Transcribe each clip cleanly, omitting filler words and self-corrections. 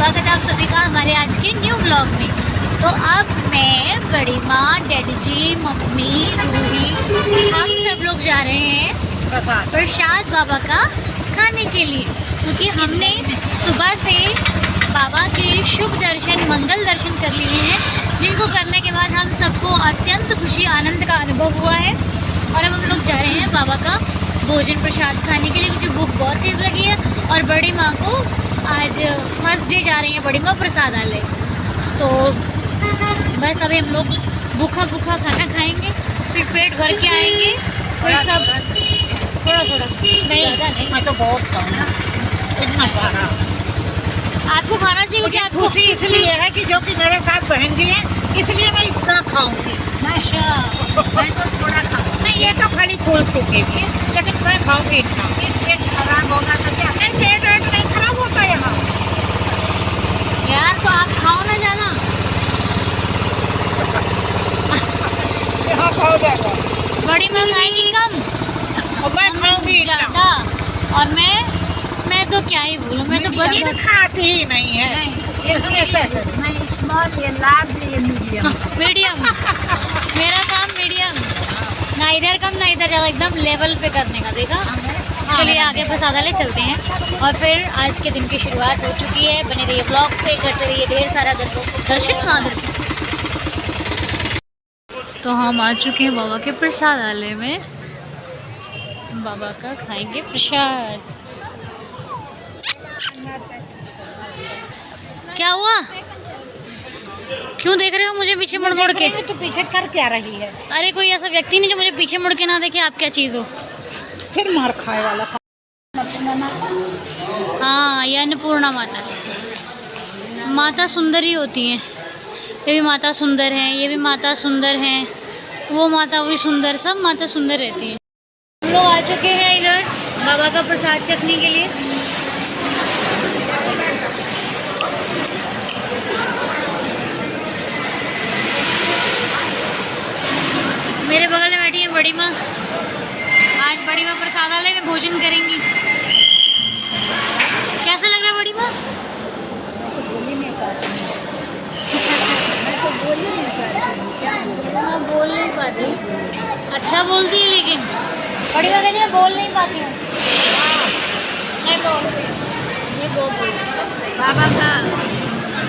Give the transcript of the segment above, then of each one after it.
स्वागत है आप सभी का हमारे आज के न्यू ब्लॉग में। तो अब मैं, बड़ी माँ, डैडी जी, मम्मी, रूही, हम सब लोग जा रहे हैं प्रसाद बाबा का खाने के लिए, क्योंकि हमने सुबह से बाबा के शुभ दर्शन, मंगल दर्शन कर लिए हैं, जिनको करने के बाद हम सबको अत्यंत खुशी आनंद का अनुभव हुआ है। और अब हम लोग जा रहे हैं बाबा का भोजन प्रसाद खाने के लिए, क्योंकि भूख बहुत तेज़ लगी है। और बड़ी माँ को आज फर्स्ट डे जा रही है बड़ी माँ प्रसादालय, तो बस अभी हम लोग भूखा खाना खाएंगे, फिर पेट भर के आएंगे। और सब थोड़ा थोड़ा, नहीं ज़्यादा नहीं। मैं तो बहुत खाऊंगा, इतना सारा। आपको खाना चाहिए क्योंकि आपको खुशी इसलिए है कि जो कि मेरे साथ बहन जी हैं, इसलिए मैं इतना खाऊंगी। अच्छा, मैं तो थोड़ा खाऊंगी। नहीं, ये तो खाली फूल सूखे भी है, लेकिन मैं खाऊंगी इतना। पेट खराब होगा तो क्या? नहीं, पेट नहीं खराब होता यहाँ। यार तो आप खाओ ना ज़्यादा। यहाँ खाओ जाएगा, बड़ी माँ खाएंगी कम और मैं खाऊंगी ज़्यादा। और मैं तो क्या ही बोलूँ, मैं तो बस खाती ही नहीं है। मैं स्मॉल, ये लार्ज, ये मीडियम। मीडियम। मेरा काम मीडियम, ना इधर कम ना इधर ज़्यादा, एकदम लेवल पे करने का। देखा। चलिए आगे प्रसादालय चलते हैं और फिर आज के दिन की शुरुआत हो चुकी है। बने रहिए ब्लॉग पे, करते रहिए ढेर सारा दर्शन। तो हम आ चुके हैं बाबा के प्रसादालय में, बाबा का खाएंगे प्रसाद। क्या हुआ? क्यों देख रहे हो मुझे पीछे मुड़ मुड़ के? तो पीछे कर क्या रही है? अरे कोई ऐसा व्यक्ति नहीं जो मुझे पीछे मुड़ के ना देखे। आप क्या चीज़ हो? फिर मार खाए वाला। हाँ, ये अन्नपूर्णा माता। माता सुंदर ही होती हैं। ये भी माता सुंदर हैं, ये भी माता सुंदर हैं, वो माता भी सुंदर, सब माता सुंदर रहती हैं। हम लोग आ चुके हैं इधर बाबा का प्रसाद चखने के लिए। मेरे बगल में बैठी है बड़ी माँ। आज बड़ी माँ प्रसादालय में भोजन करेंगी। कैसा लग रहा है बड़ी माँ? बोल नहीं पाती। अच्छा बोलती है, लेकिन बड़ी माँ कहती है मैं बोल नहीं पाती हूँ।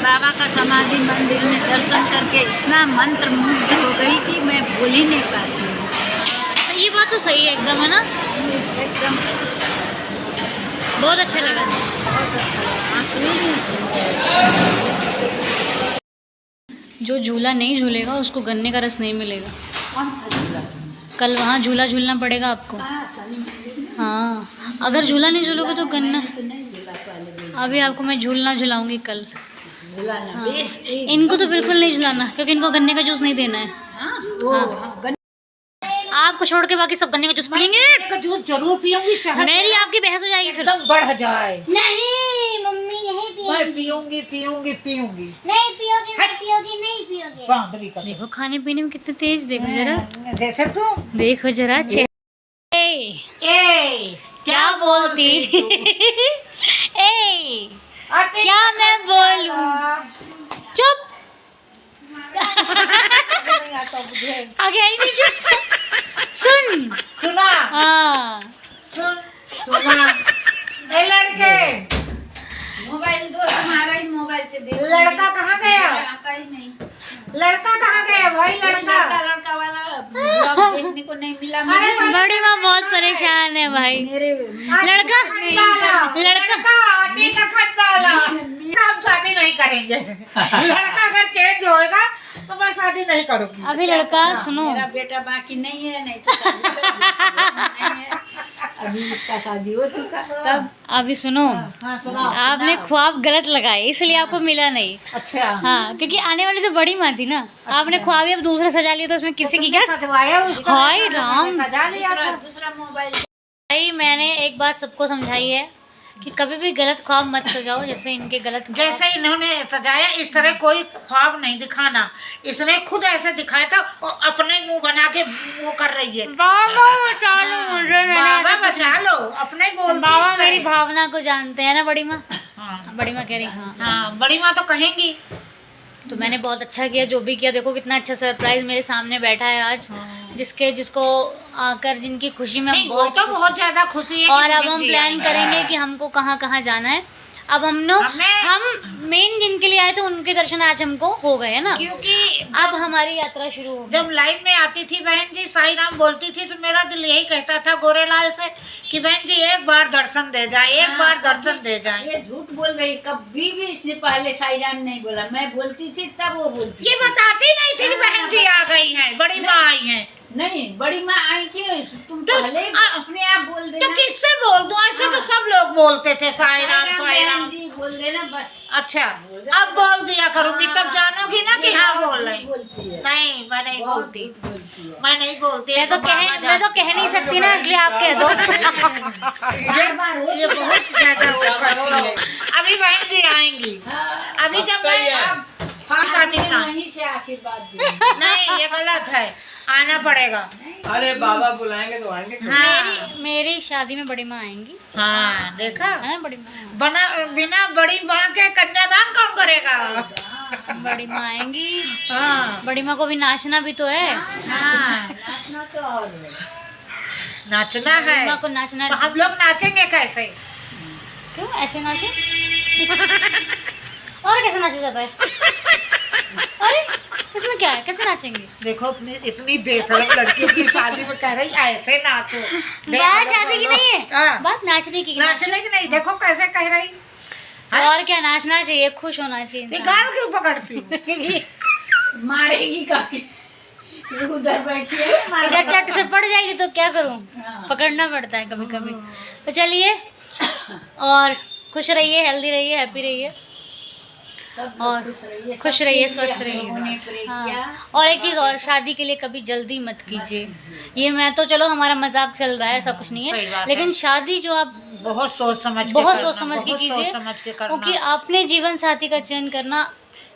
बाबा का समाधि मंदिर में दर्शन करके इतना मंत्र मुग्ध हो गई कि मैं बोल ही नहीं पाती हूँ। ये बात तो सही है एकदम, है ना? एकदम बहुत अच्छा लगा। जो झूला नहीं झूलेगा उसको गन्ने का रस नहीं मिलेगा। कल वहाँ झूला झूलना पड़ेगा आपको। हाँ, अगर झूला नहीं झूलोगे तो गन्ना। अभी आपको मैं झूलना झुलाऊंगी कल। हाँ। इनको तो बिल्कुल नहीं झुलाना, क्योंकि इनको गन्ने का जूस नहीं देना है। हाँ। आपको छोड़ के बाकी सब गन्ने का जूस पियेंगे। जूस जरूर पीऊंगी, चाहे मेरी आपकी बहस हो जाएगी फिर। एकदम बढ़ जाए। नहीं मम्मी नहीं पियोगी। मैं पीऊंगी पीऊंगी पीऊंगी। नहीं पियोगी, नहीं पियोगी, नहीं पियोगी। बांदरी का देखो खाने पीने में कितने तेज। देखो जरा, जैसे तू देखो जरा। क्या बोलती? ए क्या मैं बोलूं? चुप। आगे आई नहीं, चुप। सुन। सुना? हाँ, सुना? ए लड़के, मोबाइल दो, तुम्हारा ही मोबाइल से देखो। लड़का कहाँ गया? आता ही नहीं। लड़का कहाँ गया भाई? लड़का वाला ब्लॉग देखने को नहीं मिला। बड़ी माँ बहुत परेशान है भाई। मेरे लड़का आती का खट डाला। हम शादी नहीं करेंगे। लड़का अगर चेंज होएगा तो मैं शादी नहीं करूँगी। अभी लड़का सुनो, मेरा बेटा बाकी नहीं है, नहीं तो शादी नहीं है। अभी इसका शादी हो चुका तब। अभी सुनो। हाँ सुना। आपने ख्वाब गलत लगाए, इसलिए आपको मिला नहीं। अच्छा। हाँ, क्योंकि आने वाली जो बड़ी माँ थी ना, आपने ख्वाब ही अब दूसरा सजा लिया, तो उसमें किसी की क्या? सजवाया उसका? हाय राम। सजा लिया था। दूसरा मोबाइल। भाई मैंने एक बात सबको समझाई है कि कभी भी गलत ख्वाब मत सजाओ, जैसे इनके गलत ख्वाब। जैसे इन्होंने सजाया इस तरह कोई ख्वाब नहीं दिखाना। इसने खुद ऐसे दिखाया था, वो अपने मुंह बना के वो कर रही है। बाबा बचा लो मुझे। बाबा बचा लो, अपने बोलती बाबा है। मेरी भावना को जानते हैं ना बड़ी माँ। हाँ बड़ी माँ कह रही हाँ। हाँ, बड़ी माँ तो कहेंगी। तो मैंने बहुत अच्छा किया जो भी किया। देखो कितना अच्छा सरप्राइज मेरे सामने बैठा है आज, जिसको आकर जिनकी खुशी में हम नहीं, वो तो बहुत ज्यादा खुशी है। और अब हम प्लान करेंगे कि हमको कहाँ कहाँ जाना है। अब हम मेन जिनके लिए आए थे उनके दर्शन आज हमको हो गए है ना, क्योंकि अब हमारी यात्रा शुरू हो गई। जब लाइन में आती थी बहन जी, साईं नाम बोलती थी, तो मेरा दिल यही कहता था गोरेलाल से कि बहन जी एक बार दर्शन दे जाए, एक बार दर्शन दे जाए। ये झूठ बोल रही, कभी भी इसने पहले साईं राम नहीं बोला। मैं बोलती थी तब वो बोलती। ये बताती नहीं थी कि बहन जी आ गई हैं, बड़ी माँ आई हैं। नहीं, बड़ी माँ आई क्यों? तुम तो पहले अपने आप बोल देना। तो किससे बोल दूं? ऐसे तो सब लोग बोलते थे साईं राम बहन जी बोल देना बस। अच्छा, अब बोल दिया करूंगी, तब जानोगी ना कि हाँ बोल रही। बोलती है। नहीं, मैं नहीं बोलती, बोलती है। मैं नहीं बोलती। मैं तो कह नहीं सकती ना, इसलिए आप कह दो। ये बहुत ज्यादा वो करती है। अभी बहन जी आएंगी, अभी जब मैं वहीं से आशीर्वाद दूंगी। नहीं, ये गलत है, आना पड़ेगा। अरे बाबा बुलाएंगे तो आएंगे। हाँ मेरी शादी में बड़ी माँ आएंगी, हाँ, देखा है ना बड़ी माँ। बिना बड़ी माँ के कन्यादान कौन करेगा? बड़ी माँ आएंगी, हाँ बड़ी माँ को भी नाचना भी तो है। हाँ, नाचना तो और है। नाचना है। बड़ी माँ को नाचना। तो हम लोग नाचेंगे कैसे? क्यों ऐसे नाचे? और कैसे नाचा जाता है? अरे इसमें क्या है, कैसे नाचेंगे? देखो अपनी इतनी बेशरम लड़की अपनी शादी में कह रही ऐसे नाचो। बात शादी की नहीं है, हाँ। बात नाचने की। नाचने की नहीं, देखो कैसे कह रही। और क्या, नाचना चाहिए, खुश होना चाहिए। निकाल क्यों पकड़ती हूँ? मारेगी काके। ये उधर बैठी है, इधर चट से पड़ जाएगी तो क्या करूं, हाँ। पकड़ना पड़ता है कभी कभी। तो चलिए, और खुश रहिए, हेल्दी रहिए, हैप्पी रहिए, सब और खुश रहिए, खुश रहिए, सबके लिए स्वस्थ रहिए। होने प्रे किया। हाँ। और एक चीज़ और, शादी के लिए कभी जल्दी मत कीजिए। ये मैं तो चलो हमारा मजाक चल रहा है, ऐसा कुछ नहीं सही है, बात लेकिन है। शादी जो आप बहुत सोच समझ के बहुत करना, सोच समझ के बहुत कीजिए, सोच समझ के करना। क्योंकि आपने जीवन साथी का चयन करना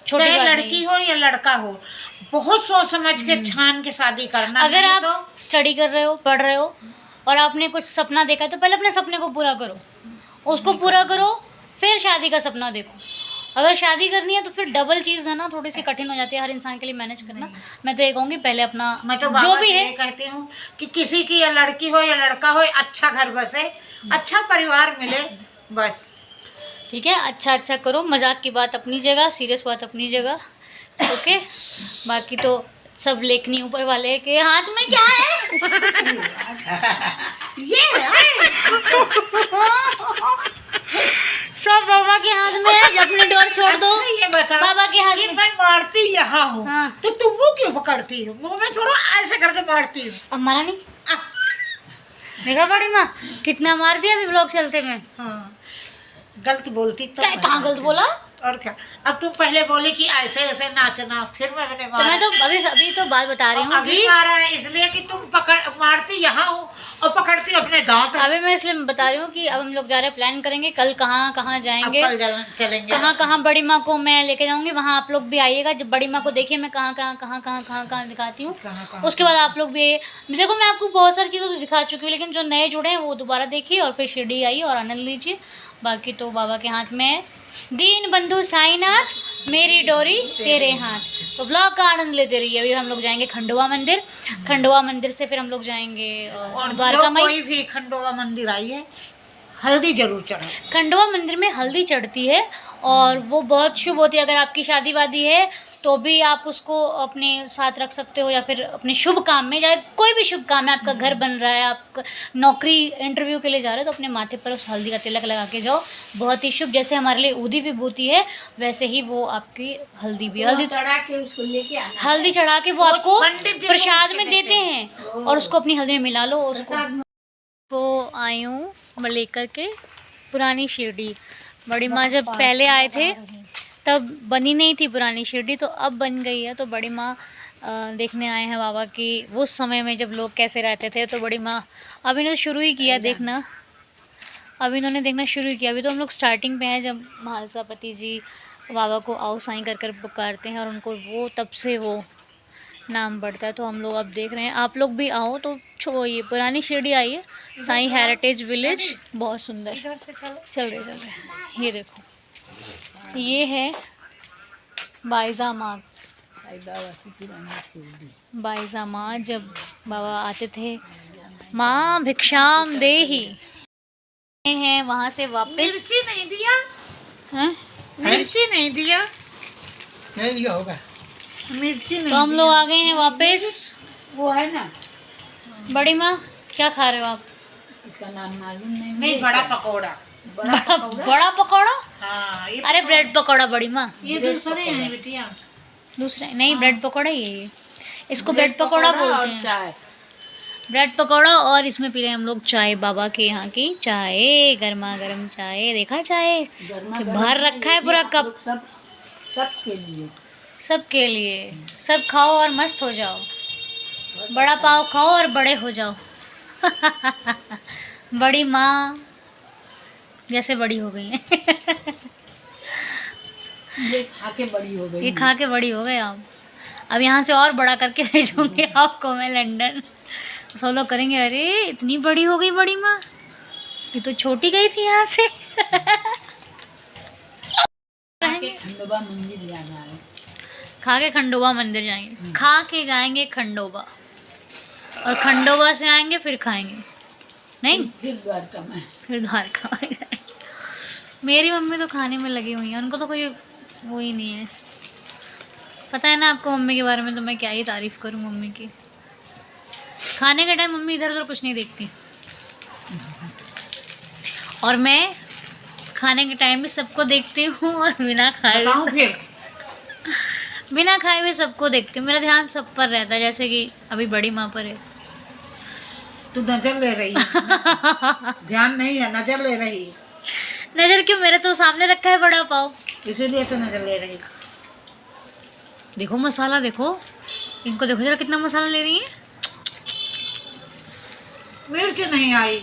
छोटी चाहे बात नहीं लड़की है। हो या लड़का हो, बहुत सोच समझ के छान के शादी करना। अगर नहीं आप तो स्टडी कर रहे हो, पढ़ रहे हो, और आपने कुछ सपना देखा है, तो पहले अपने सपने को पूरा करो, उसको पूरा करो, फिर शादी का सपना देखो। अगर शादी करनी है तो फिर डबल चीज़ है ना, थोड़ी सी कठिन हो जाती है हर इंसान के लिए मैनेज करना। मैं तो ये कहूँगी पहले अपना मैं तो जो बाबा भी से है ये कहती हूँ कि किसी की या लड़की हो या लड़का हो, अच्छा घर बसे, अच्छा परिवार मिले, बस। ठीक है। अच्छा अच्छा करो, मजाक की बात अपनी जगह, सीरियस बात अपनी जगह, ओके। बाकी तो सब लेखनी ऊपर वाले के हाथ में क्या है। ये सब बाबा के हाथ में है, अपने डोर छोड़ दो। अच्छा, ये बता बाबा के हाथ कि में। मैं मारती यहाँ हूँ, हाँ। तो तुम वो क्यों पकड़ती हो? मुंह में थोड़ा ऐसे करके मारती हूँ। अब मारा नहीं, देखा बड़ी माँ कितना मार दिया अभी ब्लॉग चलते में। हाँ, गलत बोलती तो क्या कहाँ गलत बोला? और क्या? अब तुम पहले बोली कि ऐसे ऐसे नाचना, फिर मैंने तो मारा। मैं तो अभी तो बात बता रही हूँ अभी कि मारा है इसलिए कि तुम मारती यहाँ हो और पकड़ती अपने दांत। अभी मैं इसलिए बता रही हूँ कि अब हम लोग जा रहे हैं, प्लान करेंगे कल कहाँ कहाँ अब जाएंगे, कल चलेंगे। कहाँ कहाँ बड़ी माँ को मैं लेके जाऊंगी, वहाँ आप लोग भी आइएगा। जब बड़ी माँ को देखिए मैं कहाँ दिखाती हूँ, कहाँ। उसके बाद आप लोग भी आइए। देखो मैं आपको बहुत सारी चीज़ें तो दिखा चुकी हूँ, लेकिन जो नए जुड़े हैं वो दोबारा देखिए और फिर शिरडी आइए और आनंद लीजिए। बाकी तो बाबा के हाथ में है, दीन बंधु साईनाथ मेरी डोरी तेरे हाथ। तो ब्लॉग का आनंद लेते रहिए। अभी हम लोग जाएंगे खंडवा मंदिर, खंडवा मंदिर से फिर हम लोग जाएंगे और द्वारका जो माई। कोई भी खंडोबा मंदिर आई है, हल्दी जरूर चढ़ाए। खंडवा मंदिर में हल्दी चढ़ती है और वो बहुत शुभ होती है। अगर आपकी शादी वादी है तो भी आप उसको अपने साथ रख सकते हो, या फिर अपने शुभ काम में, या कोई भी शुभ काम है, आपका घर बन रहा है, आप नौकरी इंटरव्यू के लिए जा रहे हो, तो अपने माथे पर उस हल्दी का तिलक लगा के जाओ। बहुत ही शुभ, जैसे हमारे लिए ऊदी विभूति है वैसे ही वो आपकी हल्दी भी। हल्दी चढ़ा के उसको लेके आना। हल्दी चढ़ा के वो आपको पंडित जी प्रसाद को में देते देते हैं और उसको अपनी हल्दी में मिला लो। उसको प्रसाद वो आई हूँ मैं लेकर के पुरानी शिरडी। बड़ी माँ जब पहले आए थे तब बनी नहीं थी पुरानी शिरडी, तो अब बन गई है। तो बड़ी माँ देखने आए हैं बाबा की उस समय में जब लोग कैसे रहते थे। तो बड़ी माँ अब इन्होंने शुरू ही किया देखना, अब इन्होंने देखना शुरू किया। अभी तो हम लोग स्टार्टिंग पे हैं, जब महालसापति जी बाबा को आओ साईं कर कर पुकारते हैं और उनको वो तब से वो नाम बढ़ता है। तो हम लोग अब देख रहे हैं, आप लोग भी आओ तो ये पुरानी शिरडी आइए, साईं हेरिटेज विलेज, बहुत सुंदर। इधर से चलो। चल रहे ये देखो। ये है बाईजा माँ। बाईजा माँ जब बाबा आते थे, माँ भिक्षाम देही, हैं वहाँ से वापस। मिर्ची नहीं दिया, हैं? मिर्ची नहीं दिया, नहीं दिया होगा। मिर्ची तो नहीं हम लोग आ गए हैं वापस। वो है ना, बड़ी माँ क्या खा रहे हो आप? इसका नाम मालूम नहीं नहीं, बड़ा पकौड़ा। बड़ा पकौड़ा? हाँ, ये अरे ब्रेड पकौड़ा बड़ी माँ। ये दूसरे हैं बिटिया। दूसरा नहीं, ब्रेड पकौड़ा ही है ये। इसको ब्रेड पकौड़ा बोलते और हैं। चाय। ब्रेड पकौड़ा, और इसमें पी रहे हैं हम लोग चाय, बाबा के यहाँ की चाय, गर्मा गर्म चाय। देखा चाय कि भर रखा है पूरा कप। सब सबके लिए। सबके लिए, सब खाओ और मस्त हो जाओ। बड़ा पाव खाओ और बड़े हो जाओ। बड़ी माँ जैसे बड़ी हो गई हैं। ये खा के बड़ी हो गई। ये खा के बड़ी हो गए आप। अब यहाँ से और बड़ा करके भेजूंगी आपको मैं लंदन। सब लोग करेंगे अरे इतनी बड़ी हो गई बड़ी माँ, ये तो छोटी गई थी यहाँ से। खंडोबा मंदिर जाना है। खा के खंडोबा मंदिर जाएंगे, खा के जाएंगे खंडोबा, और खंडोबा से आएंगे फिर खाएंगे, नहीं फिर द्वारका में। फिर द्वारका में जाएंगे। मेरी मम्मी तो खाने में लगी हुई है, उनको तो कोई वो ही नहीं है। पता है ना आपको मम्मी के बारे में, तो मैं क्या ही तारीफ़ करूं मम्मी की। खाने के टाइम मम्मी इधर उधर कुछ नहीं देखती, और मैं खाने के टाइम भी सबको देखती हूँ, और बिना खाए बताऊं हुए फिर? बिना खाए हुए सबको देखती हूँ। मेरा ध्यान सब पर रहता है, जैसे कि अभी बड़ी माँ पर है। तू नजर ले रही है। ध्यान नहीं है, नजर ले रही है, नज़र क्यों, मेरे तो सामने रखा है बड़ा पाव। इसीलिए तो नजर ले रही है। देखो मसाला, देखो इनको, देखो जरा कितना मसाला ले रही है। मिर्च नहीं आई,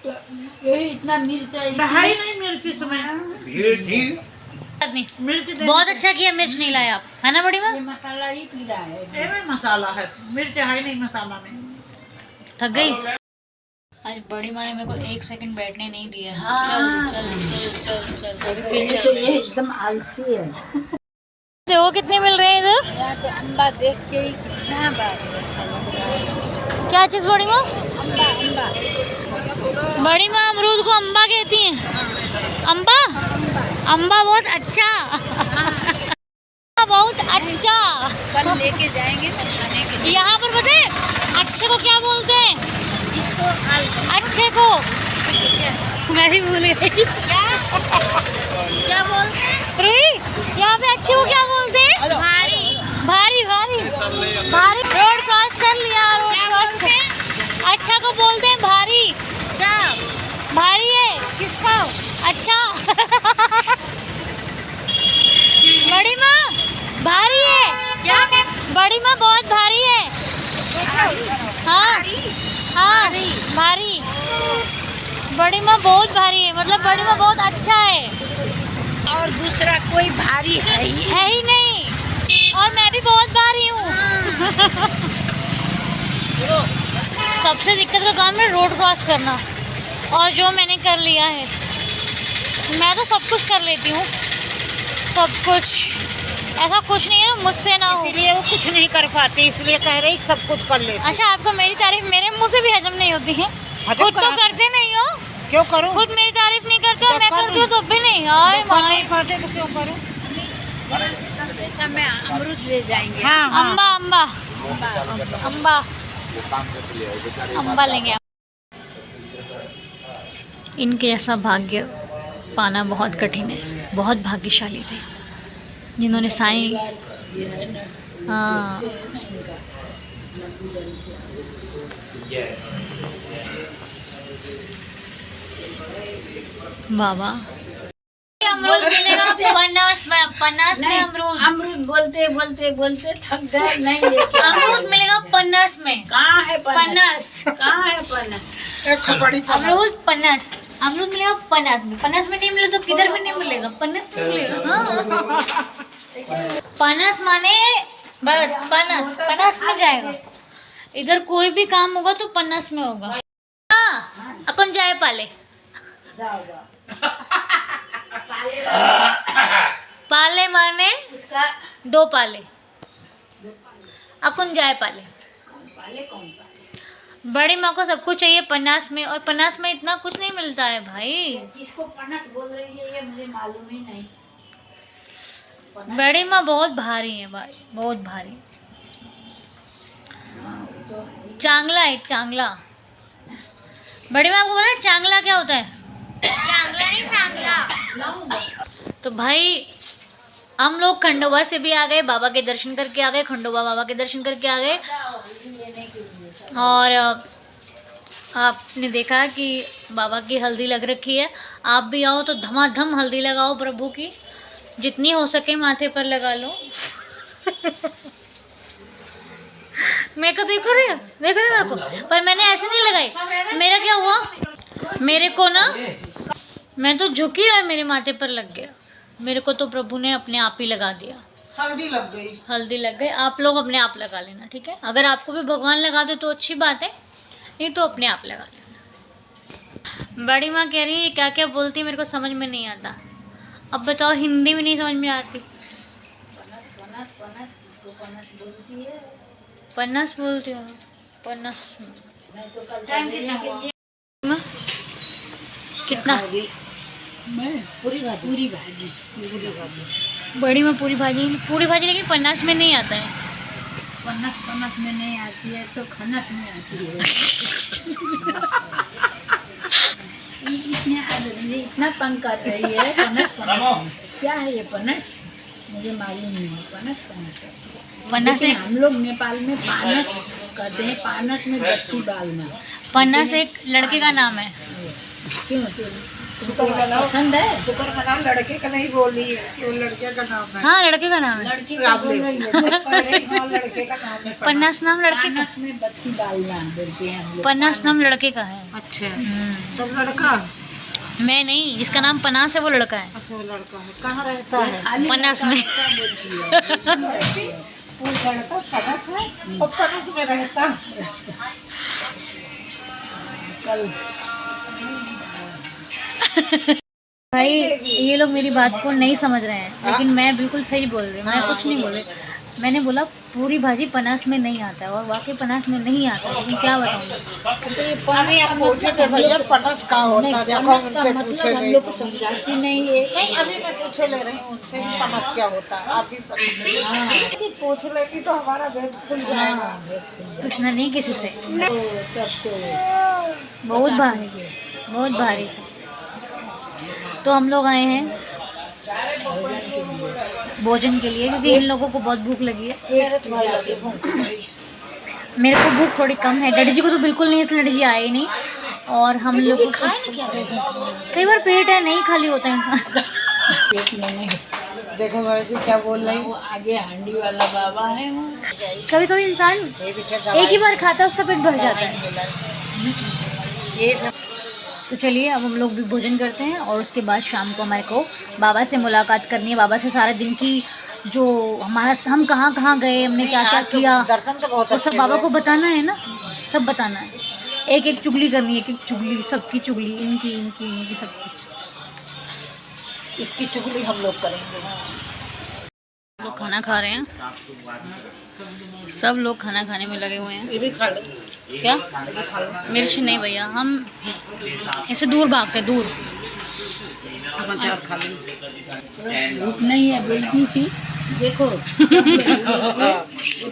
तो यही इतना मिर्च है ढाई नहीं मिर्च इसमें। भीड़ थी। आदमी मिर्च दे- बहुत अच्छा किया मिर्च नहीं लाया आप, है ना बड़ी माँ? ये मसाला ही पी रहा है। इसमें मसाला है, मिर्च है नहीं मसाला में। थक गई आज बड़ी माँ ने मेरे को 1 सेकंड बैठने नहीं दिया। हाँ। चल चल चल चल चल अभी ये फिर तो चल। ये एकदम आलसी है। देखो कितने मिल रहे हैं इधर। यहाँ तो अम्बा देख के ही कितना बार अच्छा लग रहा है। क्या चीज़ बड़ी माँ? अम्बा अम्बा। बड़ी माँ अमरूद को अम्बा कहती हैं। अम्बा, अम्बा बहुत अच्छा। बहुत अच्छा। कल लेके जाएंगे तो खाने के लिए। यहाँ पर पता है अच्छे को क्या बोलते हैं? इसको आलसी। अच्छे को मैं भी भूल गई। क्या बोलते हैं? रुई, यहाँ पे अच्छे को क्या बोलते हैं? भारी भारी भारी भारी। रोड क्रॉस कर लिया, रोड क्रॉस कर। अच्छा को बोलते हैं भारी। क्या भारी है किसको? अच्छा। बड़ी माँ भारी है क्या? बड़ी माँ बहुत भारी है। हाँ हाँ भारी। बड़ी माँ बहुत भारी है, मतलब बड़ी माँ बहुत अच्छा है। और दूसरा कोई भारी है ही नहीं, और मैं भी बहुत भारी हूँ। सबसे दिक्कत का काम है रोड क्रॉस करना, और जो मैंने कर लिया है। मैं तो सब कुछ कर लेती हूँ, सब कुछ, ऐसा कुछ नहीं है मुझसे ना हो। इसलिए वो कुछ नहीं कर पाती, इसलिए कह रही सब कुछ कर लेती। अच्छा, आपको मेरी तारीफ मेरे मुंह से भी हजम नहीं होती है? हजम खुद तो करा- करते नहीं हो, क्यों करूं? खुद मेरी तारीफ नहीं करते हो, तो मैं कर करती हूँ रही। तो भी नहीं। हाय देखो माय। नहीं पाते तो क्यों करूं? समय अमरूद ले जाएंगे। हाँ हाँ। अम्बा अम्बा अम्बा अम्बा लेंगे। इनके ऐसा भाग्य पाना बहुत कठिन है। बहुत भाग्यशाली थे जिन्होंने साईं, हाँ बाबा। अमरूद मिलेगा 50 में, 50 में अमरूद। अमरूद बोलते बोलते बोलते थक गए, नहीं लेके आए। अमरूद मिलेगा 50 में। कहाँ है 50? कहाँ है पन्नस? एक खपड़ी पर अमरूद 50, अमरूद मिलेगा 50 में। 50 में नहीं मिले तो किधर भी नहीं मिलेगा, 50 में मिलेगा। हाँ 50 माने बस 50 में जाएगा। इधर कोई भी काम होगा तो 50 में होगा। हाँ अपन जाए पाले। जाओ जाओ। 2 पाले अकुन जाए पाले। पाले कौन पाले? बड़ी माँ को सब कुछ चाहिए पन्नास में, और पन्नास में इतना कुछ नहीं मिलता है भाई। किसको पनस बोल रही है ये मुझे मालूम ही नहीं। बड़ी माँ बहुत भारी है भाई, बहुत भारी। चांगला है, चांगला। बड़ी माँ को बोला चांगला क्या होता है? चांगला नहीं सांगला। तो भाई हम लोग खंडोबा से भी आ गए, बाबा के दर्शन करके आ गए, खंडोबा बाबा के दर्शन करके आ गए। और आपने देखा कि बाबा की हल्दी लग रखी है। आप भी आओ तो धमाधम हल्दी लगाओ प्रभु की, जितनी हो सके माथे पर लगा लो। मेरे को देखो रे, देखो रे मेरे को, पर मैंने ऐसे नहीं लगाई। मेरा क्या हुआ, मेरे को ना, मैं तो झुकी और मेरे माथे पर लग गया। मेरे को तो प्रभु ने अपने आप ही लगा दिया। हल्दी लग गई। हल्दी लग गई। आप लोग अपने आप लगा लेना, ठीक है? अगर आपको भी भगवान लगा दे तो अच्छी बात है, नहीं तो अपने आप लगा लेना। बड़ी माँ कह रही है क्या क्या बोलती है मेरे को समझ में नहीं आता। अब बताओ, हिंदी भी नहीं समझ में आती। पनस पनस पनस किसको पनस बोलती है? पन्नस बोलती हो? पन्नस मैं तो कल सवेरे के लिए माँ, कितना? मैं पूरी भाजी। पूरी भाजी। पूरी भाजी। बड़ी माँ पूरी भाजी, पूरी भाजी लेकिन पन्नास में नहीं आता है। पनस पनस में नहीं आती है तो खनस में आती है। ये इतना तंग कर रही है। पनस पनस क्या है ये पनस? मुझे मालूम नहीं। पनस पनस पन्नास लेकिन एक, हम लोग नेपाल में पानस कहते हैं। पानस में बत्ती डालना। पन्नास एक लड़के का नाम है। क्यों? शुक्र मनाओ, पसंद है? शुक्र मनाओ, लड़के का नहीं बोली है, वो लड़के का नाम है। हाँ, लड़के का नाम है। लड़की का बोल रही है। हाँ, लड़के का नाम है। पन्नास नाम लड़के का, पानस में बत्ती डालना बोलते हैं हम लोग। पन्नास नाम लड़के का है। अच्छा, तब लड़का। मैं नहीं, जिसका नाम पन्नास है वो लड़का है। अच्छा, वो लड़का है। कहाँ रहता है? खाली पन्नास में। लड़का बोलती है। वो लड़का पनस है और पनस में रहता है। कल भाई ये लोग मेरी बात को नहीं समझ रहे हैं, लेकिन मैं बिल्कुल सही बोल रही हूँ। मैं कुछ नहीं बोल रही। मैंने बोला पूरी भाजी पनास में नहीं आता है, और वाकई पनास में नहीं आता है, लेकिन क्या बताऊँ। अभी आप पूछे थे भैया पनस का होता है, देखो पनस का उनसे मतलब पूछे हम नहीं। लोग को समझाती नहीं है। नहीं, अभी मैं पूछे ले रही हूँ उनसे कि पनस क्या होता है। आप भी पूछ लेगी तो हमारा वेद खुल जाएगा। पूछना नहीं किसी से, तब तो बहुत भारी, बहुत भारी से। तो हम लोग आए हैं भोजन के लिए, क्योंकि इन लोगों को बहुत भूख लगी है। मेरे तुम्हारी लगी भूख। मेरे को भूख थोड़ी कम है, डैडी जी को तो बिल्कुल नहीं, इसलिए डैडी जी आए ही नहीं। और हम लोग को कई बार पेट है नहीं खाली होता है इंसान का। पेट में नहीं। देखो भाई जी क्या बोल रही वो आगे हांडी वाला बाबा है वो। कभी कभी इंसान एक ही बार खाता है, उसका पेट भर जाता है। ये तो चलिए अब हम लोग भी भोजन करते हैं, और उसके बाद शाम को हमारे को बाबा से मुलाकात करनी है। बाबा से सारा दिन की जो हमारा, हम कहाँ कहाँ गए, हमने क्या क्या किया, दर्शन तो बहुत वो सब अच्छे बाबा हुए। को बताना है ना, सब बताना है। एक एक चुगली करनी है, एक एक चुगली, सबकी चुगली, इनकी इनकी इनकी, सबकी। इसकी चुगली हम लोग करेंगे। लोग खाना खा रहे हैं, सब लोग खाना खाने में लगे हुए हैं। ये भी खा लो। क्या? मिर्च नहीं भैया, हम ऐसे दूर भागते, दूर। अचार खा लो। भूख नहीं है बोलती थी। देखो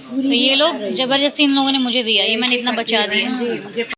तो ये लोग जबरदस्ती इन लोगों ने मुझे दिया, ये मैंने इतना बचा दिया। मुझे